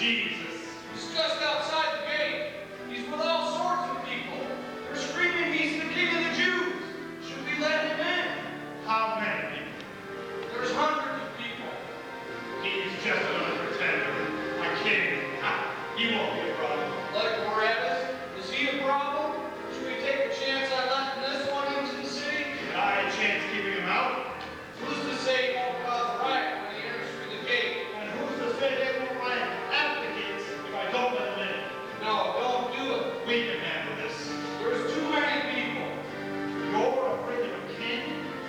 Jesus. He's just outside the gate. He's with all sorts of people. They're screaming he's the king of the Jews. Should we let him in? How many people? There's hundreds of people. He's just another pretender. A king. He won't be a problem. Like Barabbas? Is he a problem? Should we take the chance I let this one into the city? Did I have a chance keeping him out? Who's to say he won't cause riot when he enters through the gate? And who's to say they won't riot at the gates if I don't let him in? No, don't do it. We can handle this. There's too many people. You're afraid of a king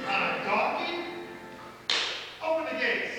on a donkey? Open the gates.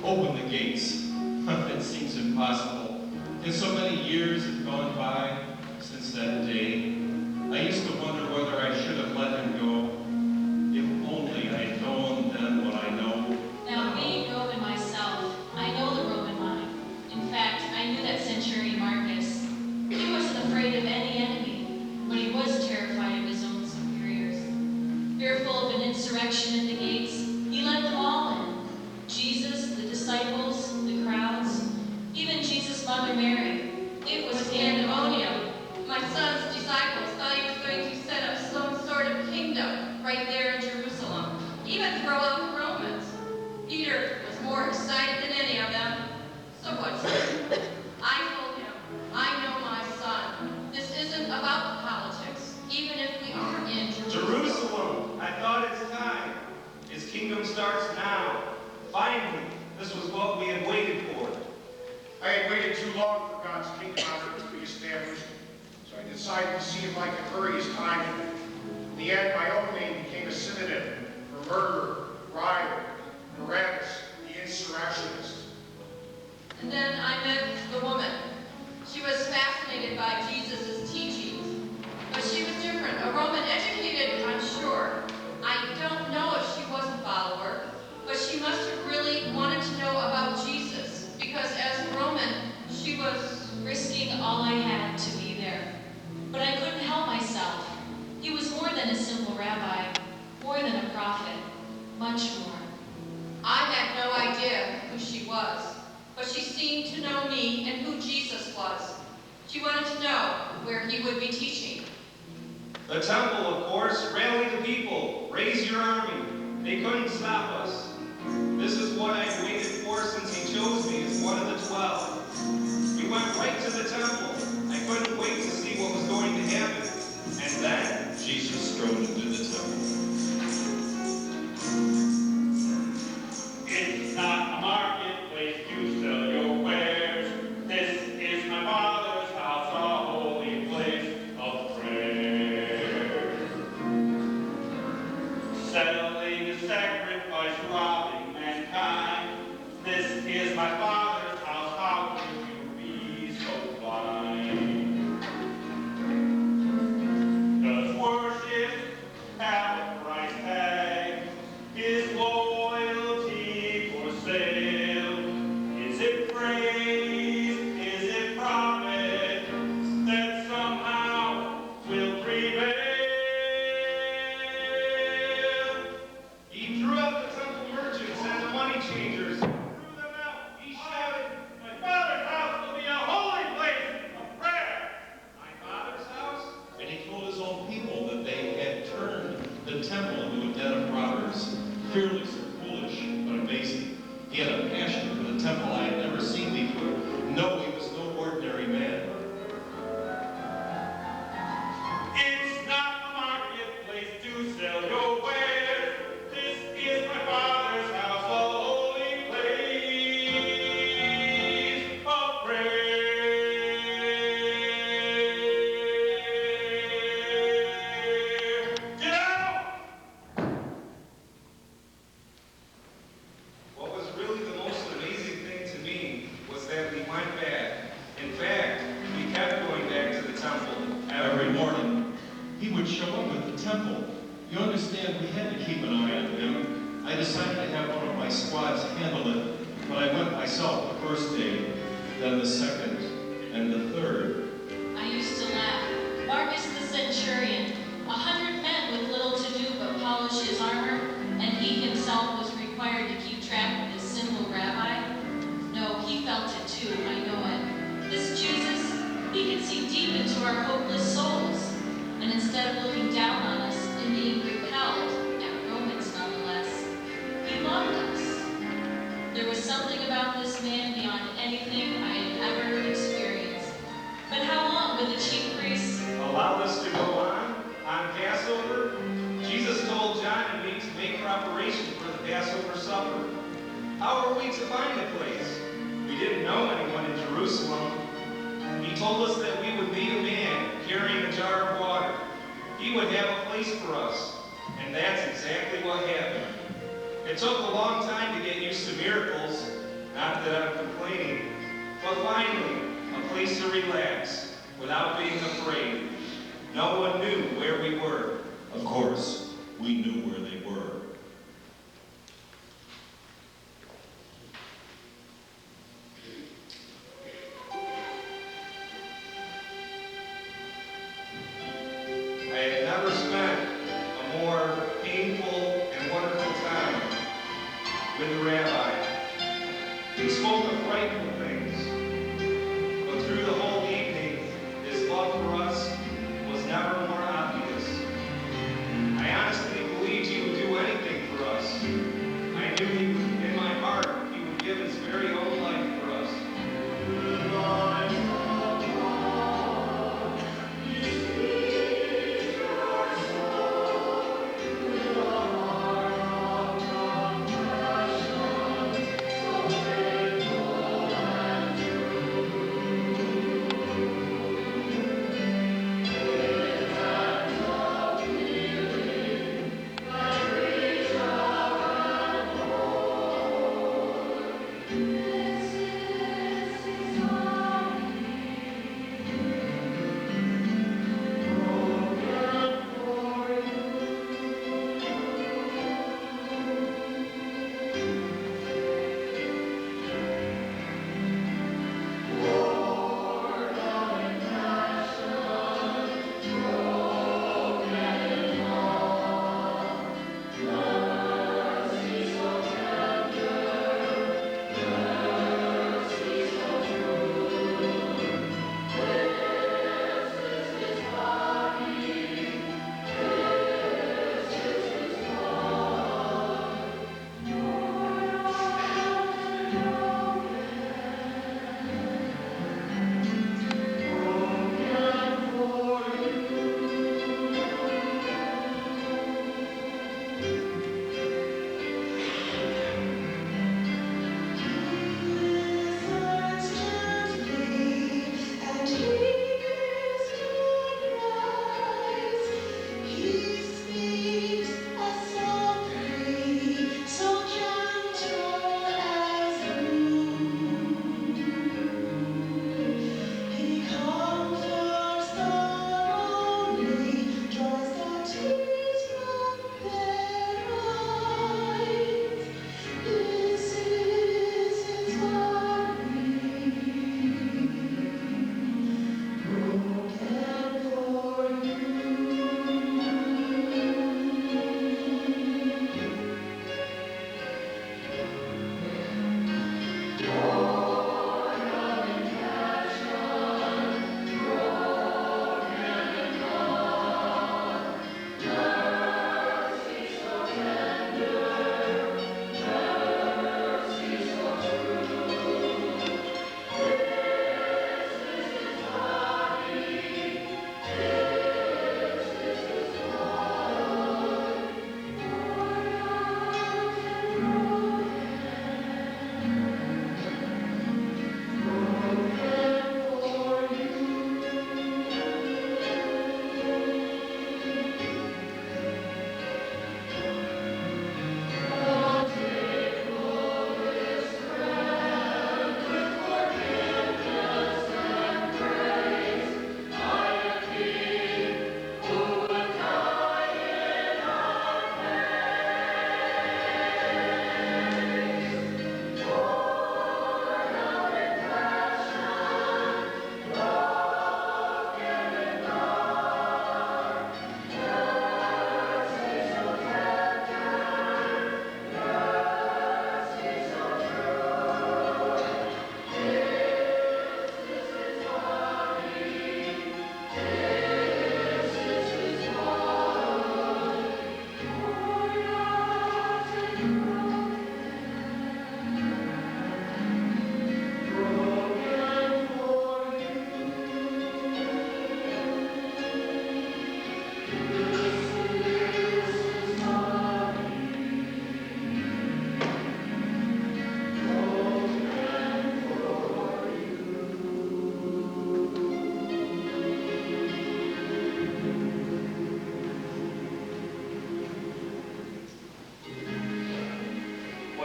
Open the gates. It seems impossible. And so many years have gone by since that day. I used to wonder whether I should have let him go. If only I had known then what I know. Now, being Roman myself, I know the Roman mind. In fact, I knew that centurion Marcus. He wasn't afraid of any enemy, but he was terrified of his own superiors. Fearful of an insurrection at the gates, he let them all in. Jesus, the disciples, the crowds, even Jesus' mother Mary. It was pandemonium. My son's disciples thought he was going to set up some sort of kingdom right there in Jerusalem, even throw out the Romans. Peter was more excited than any of them. So what's it? I told him, I know my son. This isn't about politics, even if we are in Jerusalem. Jerusalem, I thought it's time. His kingdom starts now. Finally, this was what we had waited for. I had waited too long for God's kingdom on earth to be established, so I decided to see if I could hurry his timing. In the end, my own name became a synonym for murderer, rival, Barabbas, the insurrectionist. And then I met the woman. She was fascinated by Jesus' teachings, but she was different. A Roman educated, I'm sure. I don't know if she was a follower, but she must have really wanted to know about Jesus, because as a Roman, she was risking all I had to be there. But I couldn't help myself. He was more than a simple rabbi, more than a prophet, much more. I had no idea who she was, but she seemed to know me and who Jesus was. She wanted to know where he would be teaching. The temple, of course, rallied the people. Raise your army. They couldn't stop us. This is what I've waited for since he chose me as one of the 12. We went right to the temple. I couldn't wait to see what was going to happen. And then Jesus strode into the temple. It's not a marketplace to sell your wares. This is my Father's house, a holy place of prayer. Selling a sacrifice, robbing mankind. This is my Father's house, how could you be so blind? Does worship have a price tag? Is loyalty for sale? Is it praise? Is it profit that somehow will prevail? he threw out the temple merchants and the money changers. Threw them out. He shouted, "My Father's house will be a holy place of prayer." My Father's house? And he told his own people that they had turned the temple into a den of robbers. Fearless or foolish, but amazing. He had a passion for the temple I had never seen before. No, he was no ordinary man. It's not a marketplace to sell your wares. This is my Father's house, a holy place of prayer. Get out! What was really the most amazing thing to me was that we went back. In fact, we kept going back to the temple Every morning, he would show up at the temple. You understand, we had to keep an eye on him. I decided to have one of my squads handle it, but I went myself the first day, then the second, and the third. I used to laugh. Marcus the centurion, 100 men with little to do but polish his armor, and he himself was required to keep track of his simple rabbi. No, he felt it too, I know it. This Jesus, he could see deep into our hopeless souls, and instead of looking down on us and being repelled, at Romans nonetheless, he loved us. There was something about this man beyond anything I had ever experienced. But how long would the chief priests allow this to go on Passover? Jesus told John and me to make preparation for the Passover supper. How were we to find a place? We didn't know anyone in Jerusalem. He told us that we would meet a man carrying a jar of water. He would have a place for us, and that's exactly what happened. It took a long time to get used to miracles, not that I'm complaining, but finally, a place to relax without being afraid. No one knew where we were. Of course, we knew where they were. I had never spent a more painful and wonderful time with the rabbi. He spoke of frightful things, but through the whole evening, his love for us was never more obvious. I honestly believed he would do anything for us. I knew he would, in my heart, he would give his very own life for us.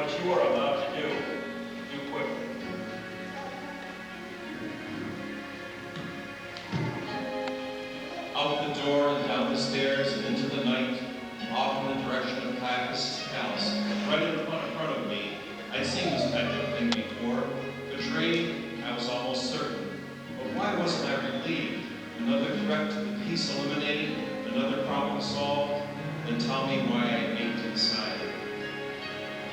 what you are about to do, do quickly. Out the door and down the stairs and into the night, off in the direction of Caiaphas' palace, right in front of me. I'd seen this type of thing before. Betrayed, I was almost certain. But why wasn't I relieved? Another threat to the peace eliminated, another problem solved, then tell me why I ached inside.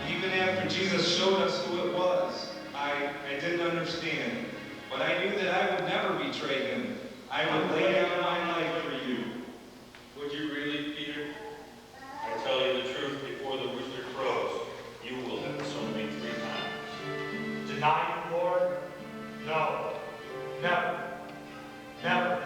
Even after Jesus showed us who it was, I didn't understand. But I knew that I would never betray him. I would lay down my life for you. Would you really, Peter? I tell you the truth, before the rooster crows, you will have disowned me 3 times. Deny you, Lord? No. Never. Never.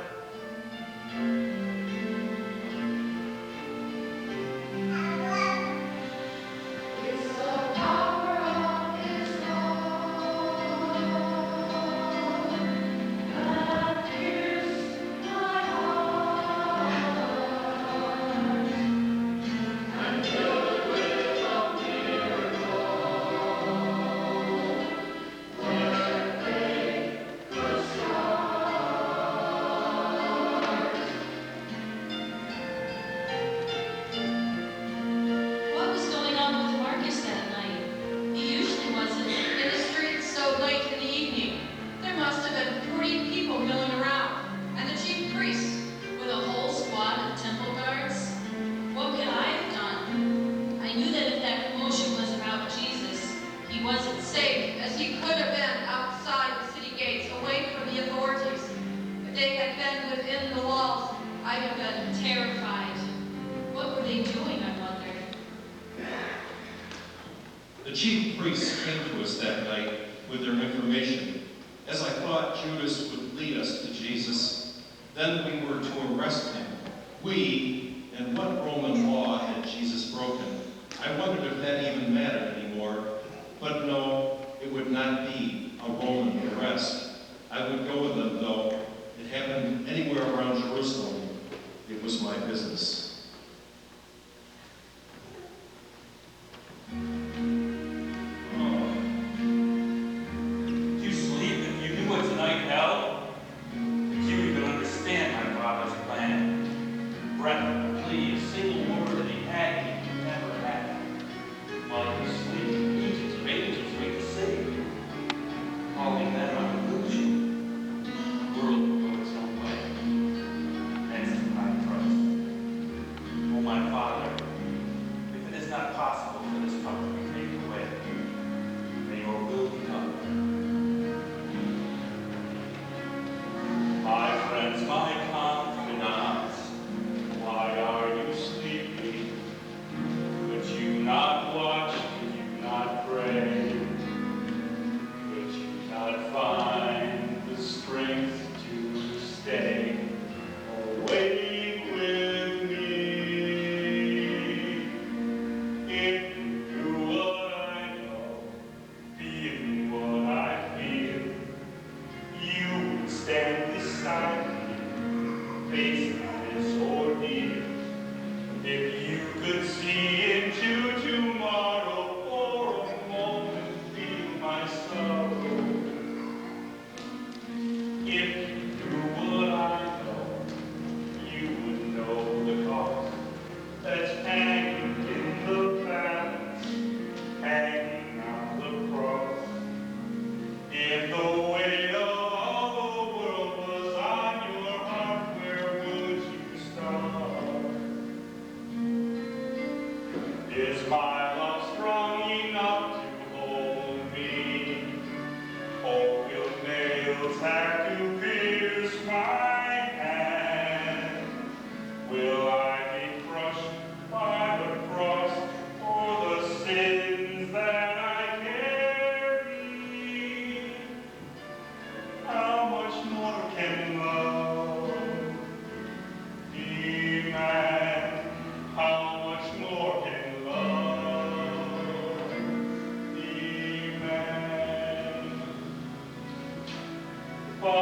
The chief priests came to us that night with their information. As I thought Judas would lead us to Jesus, then we were to arrest him. We, and what Roman law had Jesus broken? I wondered if that even mattered anymore. But no, it would not be a Roman arrest. I would go with them, though. It happened anywhere around Jerusalem. It was my business. Father.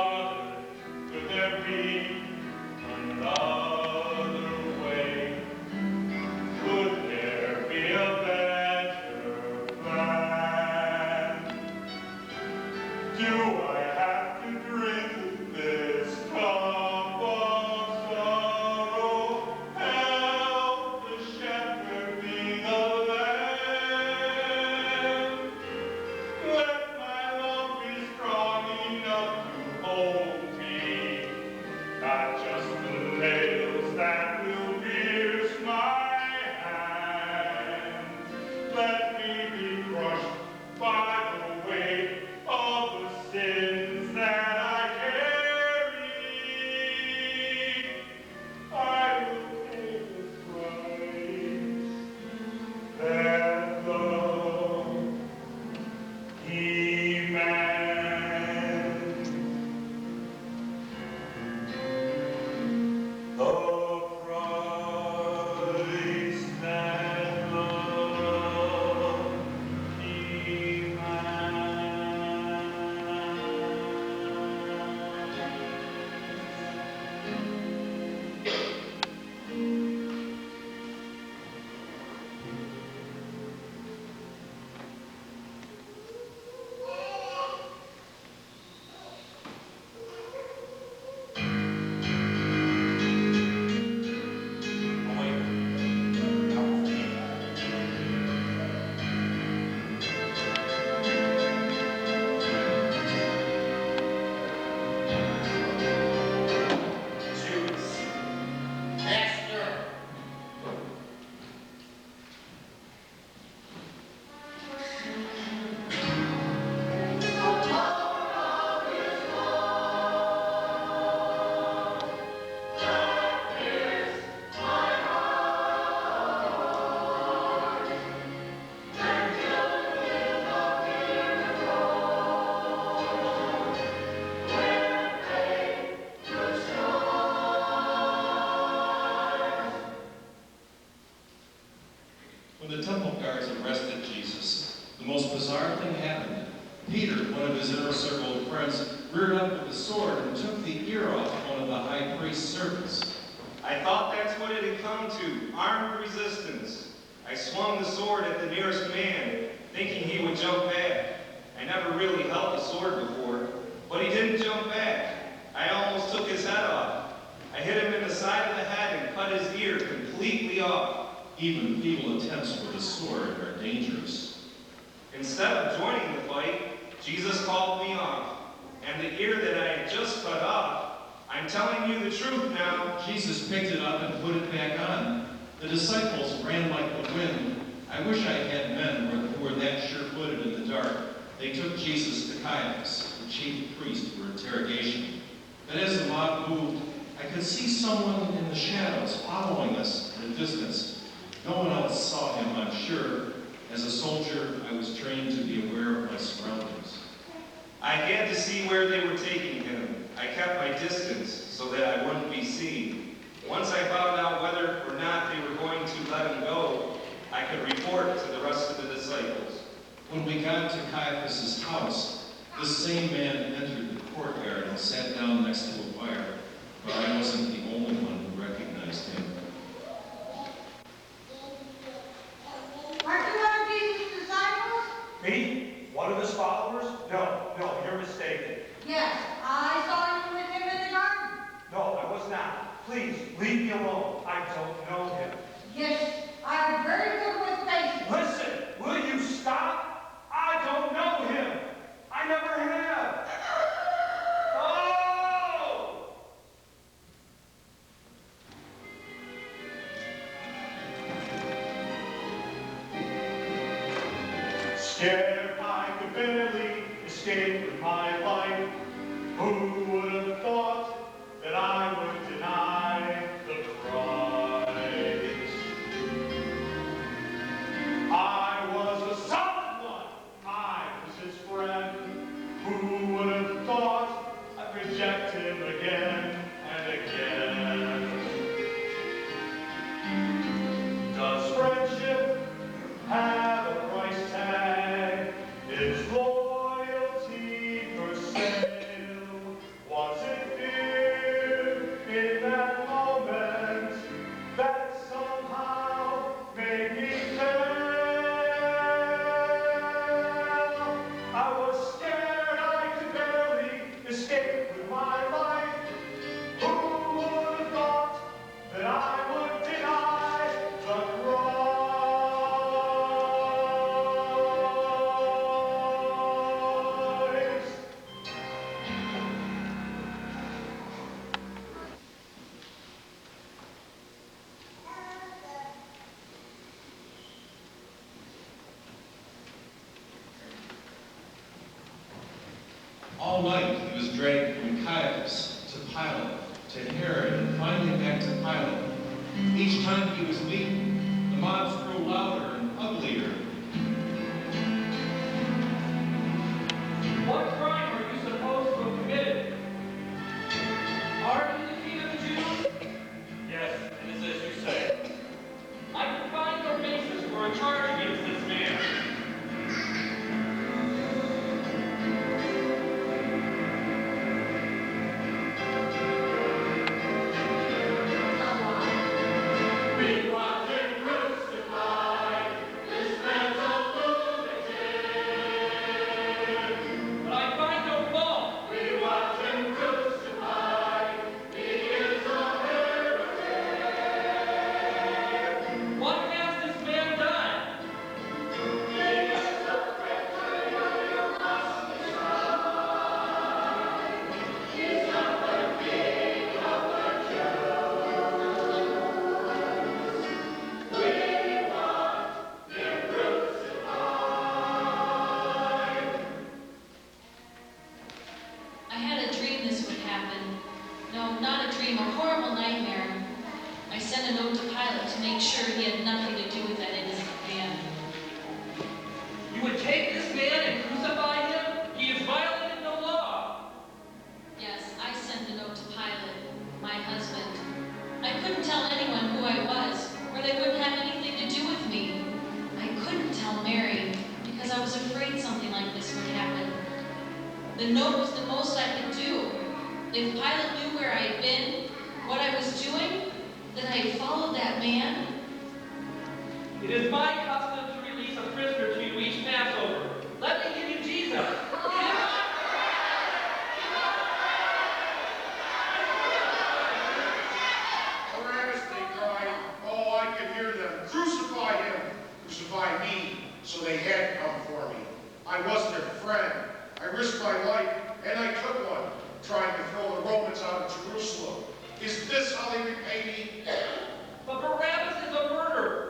When the temple guards arrested Jesus, the most bizarre thing happened. Peter, one of his inner circle of friends, reared up with a sword and took the ear off one of the high priest's servants. I thought that's what it had come to, armed resistance. I swung the sword at the nearest man, thinking he would jump back. I never really held a sword before, but he didn't jump back. I almost took his head off. I hit him in the side of the head and cut his ear completely off. Even feeble attempts with a sword are dangerous. Instead of joining the fight, Jesus called me off. And the ear that I had just cut off, I'm telling you the truth now. Jesus picked it up and put it back on. The disciples ran like the wind. I wish I had men who were that sure-footed in the dark. They took Jesus to Caiaphas, the chief priest, for interrogation. But as the mob moved, I could see someone in the shadows following us at a distance. No one else saw him, I'm sure. As a soldier, I was trained to be aware of my surroundings. I had to see where they were taking him. I kept my distance so that I wouldn't be seen. Once I found out whether or not they were going to let him go, I could report to the rest of the disciples. When we got to Caiaphas' house, the same man entered the courtyard and sat down next to a fire, but I wasn't the only one who recognized him. Aren't you one of Jesus' disciples? Me? One of his followers? No, you're mistaken. Yes, I saw you with him in the garden. No, I was not. Please, leave me alone. I don't know him. Yes, I'm very good with faces. Listen, will you stop? I don't know him. I never have. Oh! Scared I could barely escape with my life. Who would have thought that I would deny the Christ? I was a solid one. I was his friend. Who would have thought I'd reject him again and again? Does friendship have a price tag? Is loyalty for sale? Was it fear in that moment that somehow made me fail? I was scared I could barely escape with my life. Who would have thought that I would deny the cross? All night he was dragged from Caiaphas to Pilate, to Herod, and finally back to Pilate. Each time he was beaten, the mobs grew louder and uglier. What crime are you supposed to have committed? Are you the king of the Jews? Yes, it is as you say. I can find no basis for a charge against this man. Be watching. If Pilate knew where I had been, what I was doing, that I had followed that man, It is my custom to release a prisoner to you each Passover. Let me give you Jesus. Barabbas, they cried. Oh, I could hear them. Crucify him. Crucify me. So they had to come for me. I was their friend. I risked my life, and I took one, trying to throw the Romans out of Jerusalem. Is this how they repay me? But Barabbas is a murderer.